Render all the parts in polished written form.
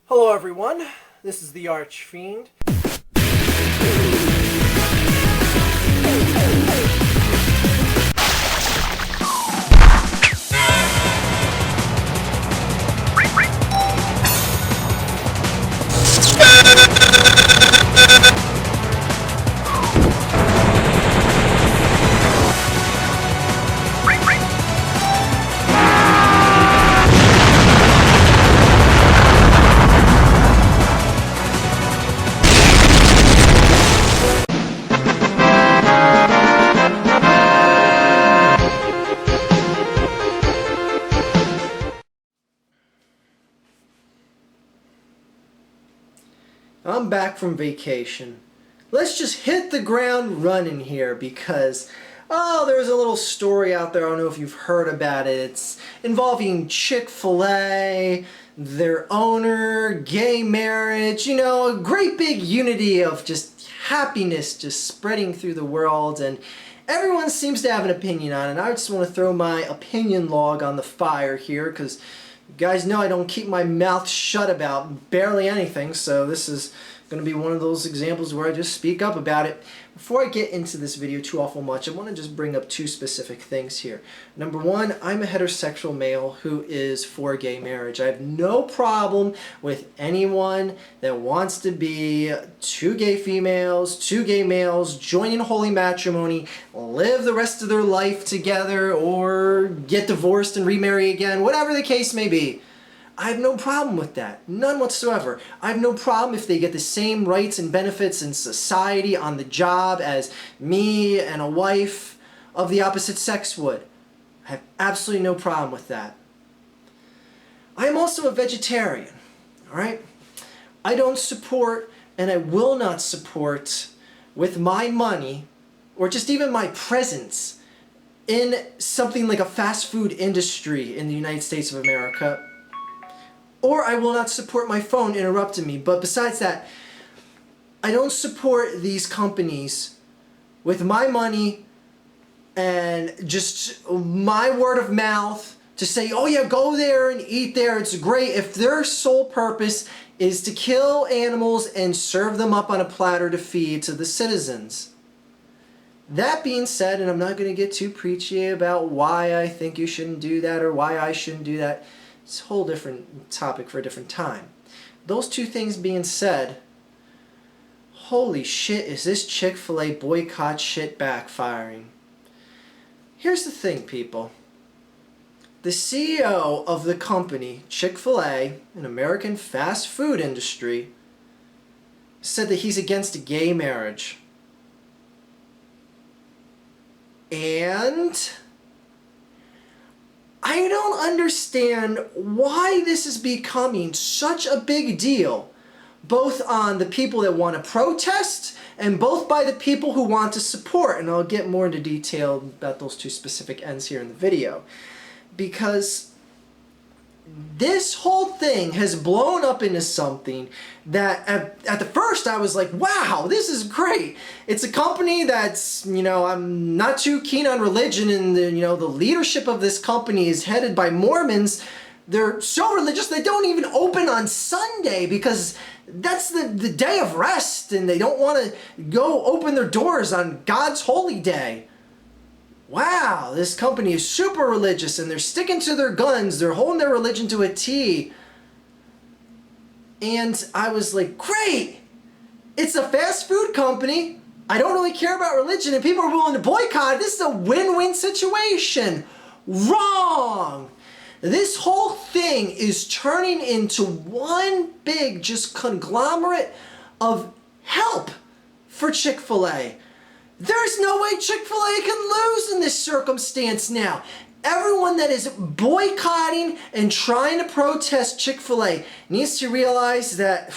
Hello everyone, this is the Archfiend. I'm back from vacation. Let's just hit the ground running here because, there's a little story out there, I don't know if you've heard about it. It's involving Chick-fil-A, their owner, gay marriage, a great big unity of just happiness just spreading through the world, and everyone seems to have an opinion on it. I just want to throw my opinion log on the fire here because you guys know I don't keep my mouth shut about barely anything, so this is going to be one of those examples where I just speak up about it. Before I get into this video too awful much, I want to just bring up two specific things here. Number one, I'm a heterosexual male who is for gay marriage. I have no problem with anyone that wants to be two gay females, two gay males, join in holy matrimony, live the rest of their life together, or get divorced and remarry again, whatever the case may be. I have no problem with that. None whatsoever. I have no problem if they get the same rights and benefits in society on the job as me and a wife of the opposite sex would. I have absolutely no problem with that. I am also a vegetarian, alright? I don't support and I will not support with my money or just even my presence in something like a fast food industry in the United States of America. Or I will not support my phone interrupting me. But besides that, I don't support these companies with my money and just my word of mouth to say, oh yeah, go there and eat there, it's great, if their sole purpose is to kill animals and serve them up on a platter to feed to the citizens. That being said, and I'm not going to get too preachy about why I think you shouldn't do that or why I shouldn't do that. It's a whole different topic for a different time. Those two things being said, holy shit, is this Chick-fil-A boycott shit backfiring? Here's the thing, people. The CEO of the company, Chick-fil-A, an American fast food industry, said that he's against gay marriage. And I don't understand why this is becoming such a big deal, both on the people that want to protest and both by the people who want to support. And I'll get more into detail about those two specific ends here in the video. Because this whole thing has blown up into something that at the first I was like, wow, this is great. It's a company that's, I'm not too keen on religion, and the leadership of this company is headed by Mormons. They're so religious they don't even open on Sunday because that's the day of rest, and they don't want to go open their doors on God's holy day. Wow, this company is super religious and they're sticking to their guns. They're holding their religion to a T. And I was like, great! It's a fast food company. I don't really care about religion and people are willing to boycott. This is a win-win situation. Wrong! This whole thing is turning into one big just conglomerate of help for Chick-fil-A. There's no way Chick-fil-A can lose in this circumstance now. Everyone that is boycotting and trying to protest Chick-fil-A needs to realize that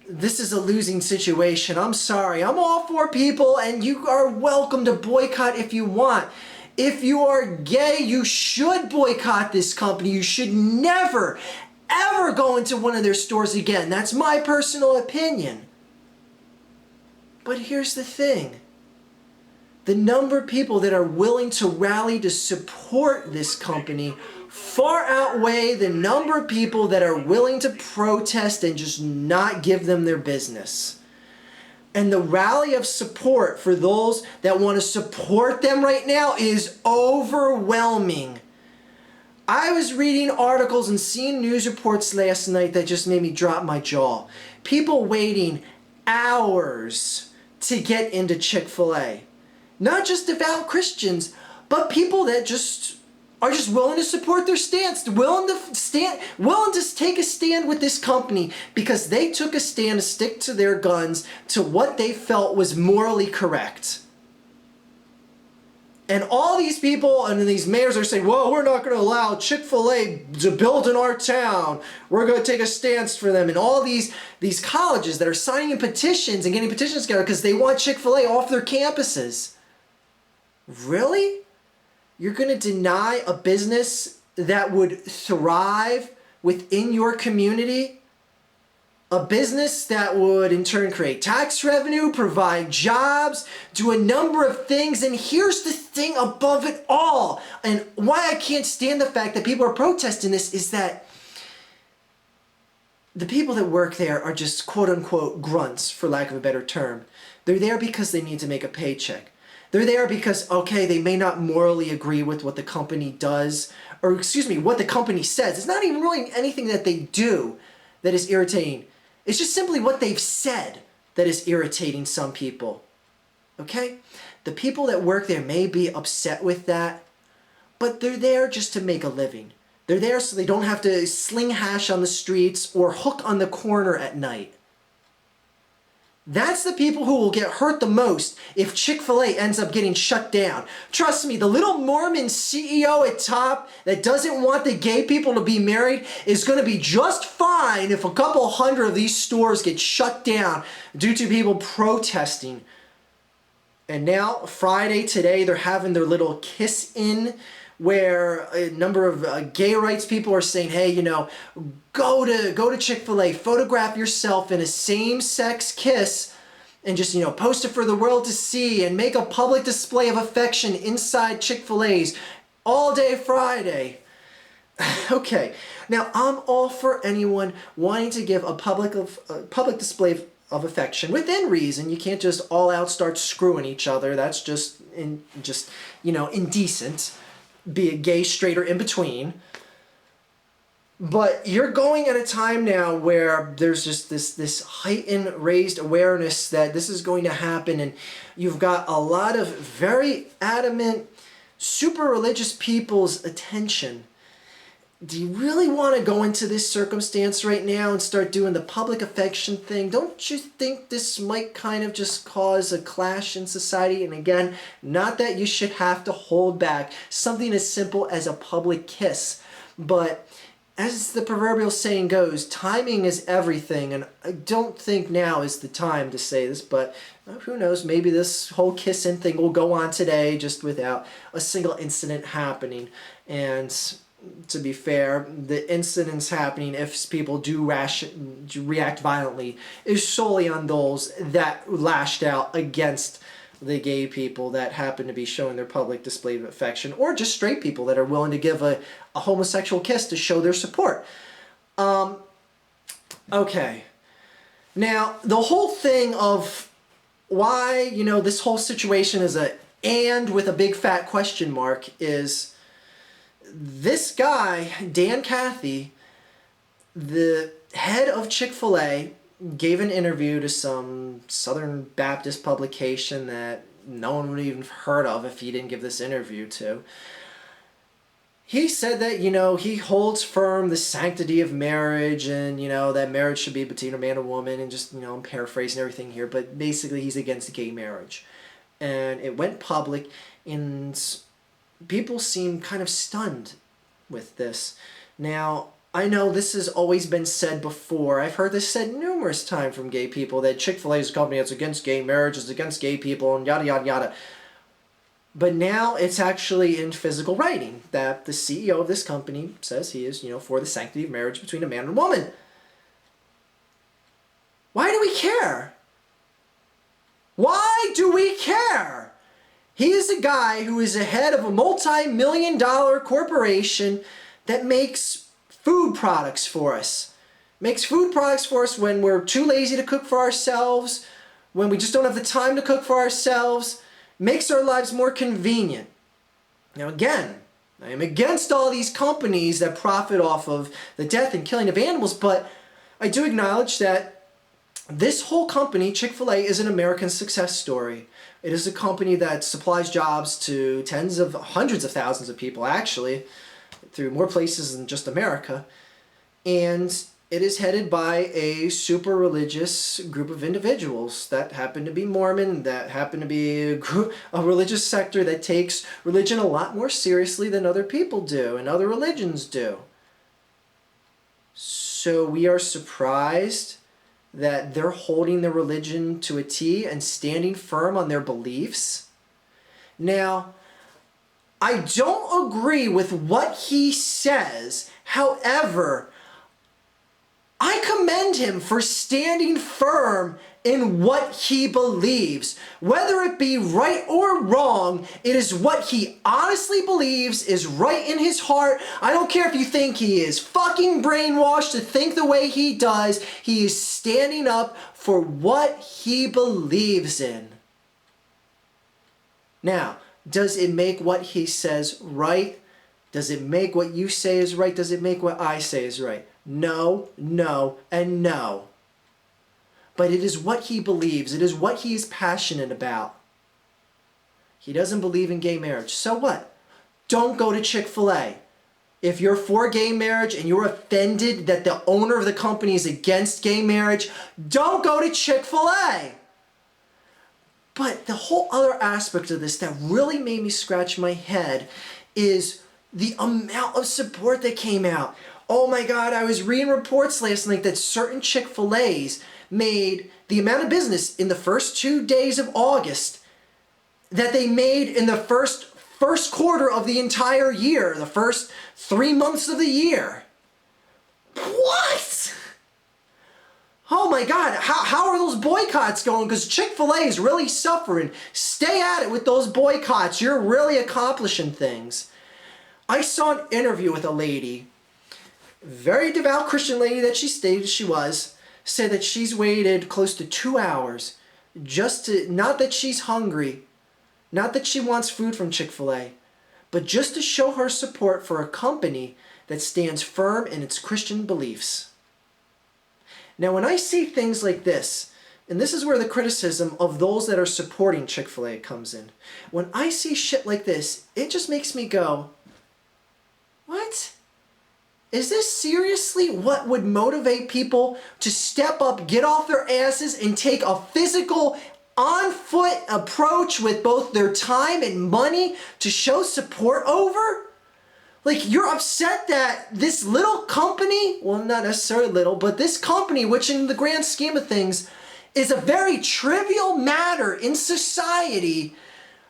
this is a losing situation. I'm sorry. I'm all for people, and you are welcome to boycott if you want. If you are gay, you should boycott this company. You should never, ever go into one of their stores again. That's my personal opinion. But here's the thing. The number of people that are willing to rally to support this company far outweigh the number of people that are willing to protest and just not give them their business. And the rally of support for those that want to support them right now is overwhelming. I was reading articles and seeing news reports last night that just made me drop my jaw. People waiting hours to get into Chick-fil-A. Not just devout Christians, but people that just are just willing to support their stance, willing to take a stand with this company because they took a stand to stick to their guns to what they felt was morally correct. And all these people and these mayors are saying, well, we're not going to allow Chick-fil-A to build in our town. We're going to take a stance for them. And all these colleges that are signing petitions and getting petitions together because they want Chick-fil-A off their campuses. Really? You're going to deny a business that would thrive within your community? A business that would in turn create tax revenue, provide jobs, do a number of things. And here's the thing above it all, and why I can't stand the fact that people are protesting this, is that the people that work there are just quote unquote grunts, for lack of a better term. They're there because they need to make a paycheck. They're there because, okay, they may not morally agree with what the company does, or what the company says. It's not even really anything that they do that is irritating. It's just simply what they've said that is irritating some people. Okay? The people that work there may be upset with that, but they're there just to make a living. They're there so they don't have to sling hash on the streets or hook on the corner at night. That's the people who will get hurt the most if Chick-fil-A ends up getting shut down. Trust me, the little Mormon CEO at top that doesn't want the gay people to be married is going to be just fine if a couple hundred of these stores get shut down due to people protesting. And now, Friday, today, they're having their little kiss-in where a number of gay rights people are saying, hey, go to Chick-fil-A, photograph yourself in a same-sex kiss, and just, post it for the world to see, and make a public display of affection inside Chick-fil-A's all day Friday. Okay, now I'm all for anyone wanting to give a public display of affection within reason. You can't just all out start screwing each other. That's just indecent. Be a gay, straight, or in between. But you're going at a time now where there's just this heightened, raised awareness that this is going to happen, and you've got a lot of very adamant, super religious people's attention. Do you really want to go into this circumstance right now and start doing the public affection thing? Don't you think this might kind of just cause a clash in society? And again, not that you should have to hold back something as simple as a public kiss. But as the proverbial saying goes, timing is everything. And I don't think now is the time to say this, but who knows, maybe this whole kiss-in thing will go on today just without a single incident happening. And to be fair, the incidents happening, if people do react violently, is solely on those that lashed out against the gay people that happen to be showing their public display of affection, or just straight people that are willing to give a homosexual kiss to show their support. Okay. Now, the whole thing of why, this whole situation is and with a big fat question mark is this guy, Cathy, the head of Chick-fil-A, gave an interview to some Southern Baptist publication that no one would even have heard of if he didn't give this interview to. He said that, he holds firm the sanctity of marriage and, that marriage should be between a man and a woman, and just, I'm paraphrasing everything here, but basically he's against gay marriage. And it went public, and people seem kind of stunned with this. Now, I know this has always been said before. I've heard this said numerous times from gay people, that Chick-fil-A is a company that's against gay marriage, is against gay people, and yada, yada, yada. But now it's actually in physical writing that the CEO of this company says he is, for the sanctity of marriage between a man and a woman. Why do we care? Why do we care? He is a guy who is the head of a multi-million-dollar corporation that makes food products for us. Makes food products for us when we're too lazy to cook for ourselves, when we just don't have the time to cook for ourselves, makes our lives more convenient. Now again, I am against all these companies that profit off of the death and killing of animals, but I do acknowledge that this whole company, Chick-fil-A, is an American success story. It is a company that supplies jobs to hundreds of thousands of people, actually, through more places than just America. And it is headed by a super religious group of individuals that happen to be Mormon, that happen to be a religious sector that takes religion a lot more seriously than other people do and other religions do. So we are surprised that they're holding their religion to a T and standing firm on their beliefs. Now, I don't agree with what he says. However, I commend him for standing firm in what he believes. Whether it be right or wrong, it is what he honestly believes is right in his heart. I don't care if you think he is fucking brainwashed to think the way he does. He is standing up for what he believes in. Now, does it make what he says right? Does it make what you say is right? Does it make what I say is right? No, no, and no. But it is what he believes. It is what he is passionate about. He doesn't believe in gay marriage. So what? Don't go to Chick-fil-A. If you're for gay marriage and you're offended that the owner of the company is against gay marriage, don't go to Chick-fil-A. But the whole other aspect of this that really made me scratch my head is the amount of support that came out. Oh my God, I was reading reports last night that certain Chick-fil-A's made the amount of business in the first 2 days of August that they made in the first quarter of the entire year, the first 3 months of the year. What? Oh my God, how are those boycotts going? Because Chick-fil-A is really suffering. Stay at it with those boycotts. You're really accomplishing things. I saw an interview with a lady, very devout Christian lady that she stated she was, said that she's waited close to 2 hours just to, not that she's hungry, not that she wants food from Chick-fil-A, but just to show her support for a company that stands firm in its Christian beliefs. Now when I see things like this, and this is where the criticism of those that are supporting Chick-fil-A comes in. When I see shit like this, it just makes me go, what? Is this seriously what would motivate people to step up, get off their asses, and take a physical, on-foot approach with both their time and money to show support over? Like, you're upset that this little company, well, not necessarily little, but this company, which in the grand scheme of things is a very trivial matter in society,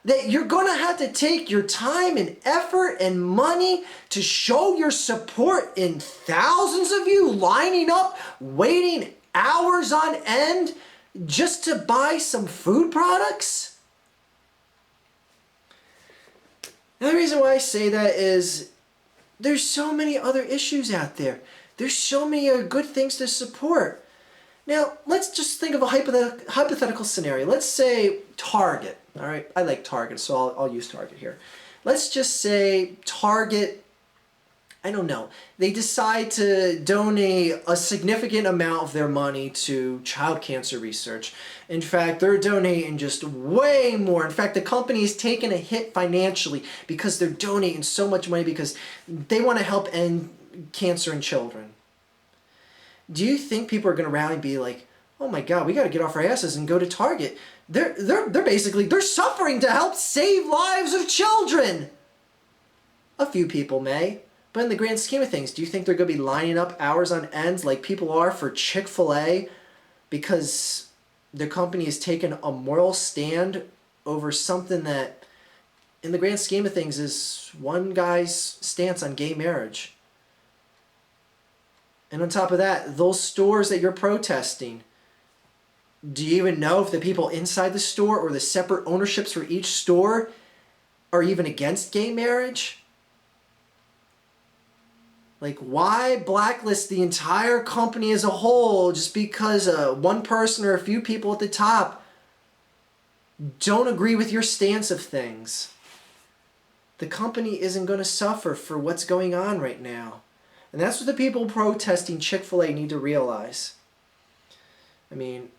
that you're going to have to take your time and effort and money to show your support in thousands of you lining up, waiting hours on end just to buy some food products? The reason why I say that is there's so many other issues out there. There's so many good things to support. Now, let's just think of a hypothetical scenario. Let's say Target. All right, I like Target, so I'll use Target here. Let's just say Target, I don't know, they decide to donate a significant amount of their money to child cancer research. In fact, they're donating just way more. In fact, the company is taking a hit financially because they're donating so much money because they want to help end cancer in children. Do you think people are going to rally and be like, oh my God, we got to get off our asses and go to Target? They're suffering to help save lives of children. A few people may, but in the grand scheme of things, do you think they're going to be lining up hours on ends like people are for Chick-fil-A because their company has taken a moral stand over something that, in the grand scheme of things, is one guy's stance on gay marriage? And on top of that, those stores that you're protesting, do you even know if the people inside the store or the separate ownerships for each store are even against gay marriage? Like, why blacklist the entire company as a whole just because one person or a few people at the top don't agree with your stance of things? The company isn't going to suffer for what's going on right now. And that's what the people protesting Chick-fil-A need to realize. I mean,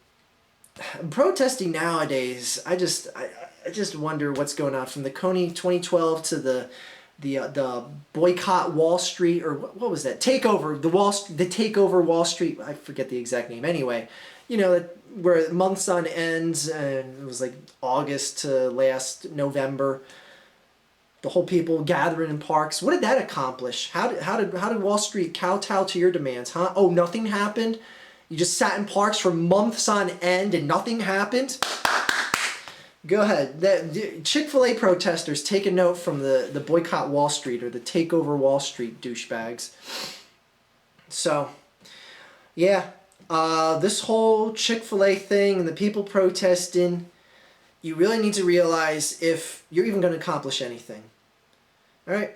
protesting nowadays, I just wonder what's going on. From the Coney 2012 to the boycott Wall Street, or what was that? Takeover the takeover Wall Street. I forget the exact name. Anyway, you know, where months on ends, and it was like August to last November. The whole people gathering in parks. What did that accomplish? How did Wall Street kowtow to your demands? Huh? Oh, nothing happened. You just sat in parks for months on end and nothing happened. Go ahead. The Chick-fil-A protesters, take a note from the boycott Wall Street or the takeover Wall Street douchebags. So, yeah, this whole Chick-fil-A thing and the people protesting, you really need to realize if you're even going to accomplish anything. All right?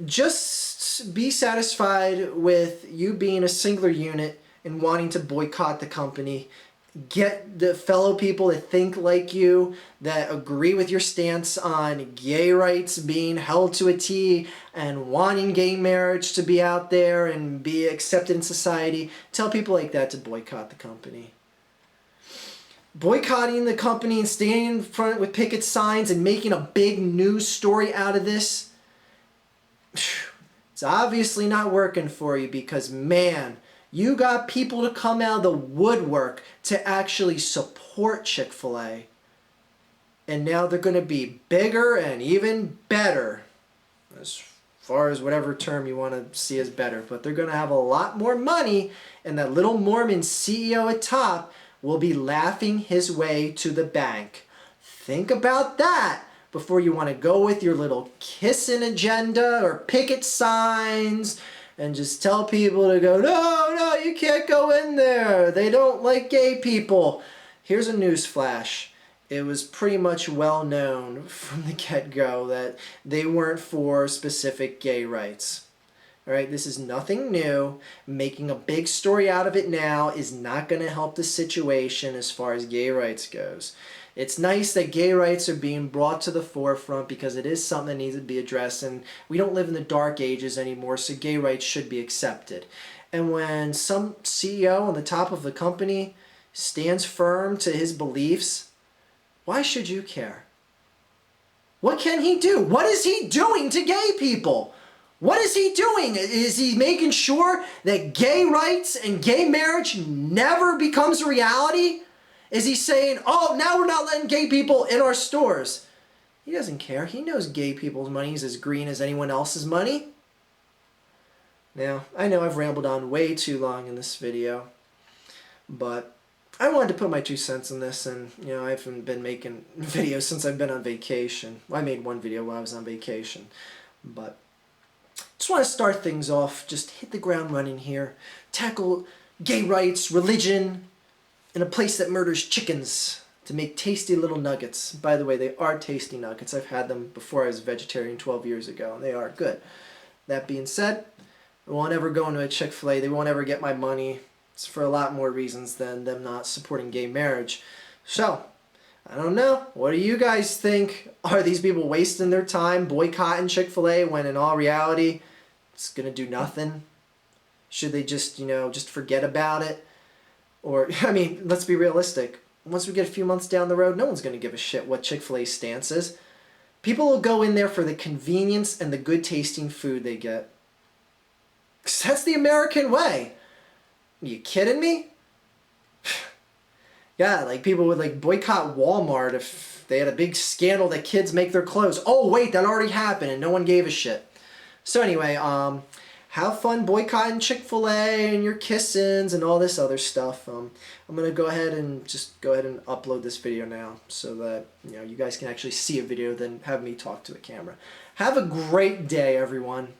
Just be satisfied with you being a singular unit and wanting to boycott the company. Get the fellow people that think like you, that agree with your stance on gay rights being held to a T and wanting gay marriage to be out there and be accepted in society. Tell people like that to boycott the company. Boycotting the company and standing in front with picket signs and making a big news story out of this, it's obviously not working for you because, man, you got people to come out of the woodwork to actually support Chick-fil-A. And now they're going to be bigger and even better, as far as whatever term you want to see as better. But they're going to have a lot more money, and that little Mormon CEO at top will be laughing his way to the bank. Think about that before you want to go with your little kissing agenda or picket signs and just tell people to go, no, you can't go in there. They don't like gay people. Here's a news flash. It was pretty much well known from the get-go that they weren't for specific gay rights. All right, this is nothing new. Making a big story out of it now is not going to help the situation as far as gay rights goes. It's nice that gay rights are being brought to the forefront because it is something that needs to be addressed, and we don't live in the dark ages anymore, so gay rights should be accepted. And when some CEO on the top of the company stands firm to his beliefs, why should you care? What can he do? What is he doing to gay people? What is he doing? Is he making sure that gay rights and gay marriage never becomes a reality? Is he saying, oh, now we're not letting gay people in our stores? He doesn't care. He knows gay people's money is as green as anyone else's money. Now, I know I've rambled on way too long in this video, but I wanted to put my 2 cents in this, and I haven't been making videos since I've been on vacation. Well, I made one video while I was on vacation, but just want to start things off, just hit the ground running here, tackle gay rights, religion, in a place that murders chickens to make tasty little nuggets. By the way, they are tasty nuggets. I've had them before I was vegetarian 12 years ago, and they are good. That being said, I won't ever go into a Chick-fil-A. They won't ever get my money. It's for a lot more reasons than them not supporting gay marriage. So, I don't know. What do you guys think? Are these people wasting their time boycotting Chick-fil-A when in all reality it's going to do nothing? Should they just, just forget about it? Or, I mean, let's be realistic. Once we get a few months down the road, no one's going to give a shit what Chick-fil-A's stance is. People will go in there for the convenience and the good tasting food they get. 'Cause that's the American way. Are you kidding me? Yeah, like people would boycott Walmart if they had a big scandal that kids make their clothes. Oh wait, that already happened and no one gave a shit. So anyway, have fun boycotting Chick-fil-A and your kissins and all this other stuff. I'm gonna go ahead and upload this video now so that you guys can actually see a video than have me talk to a camera. Have a great day, everyone.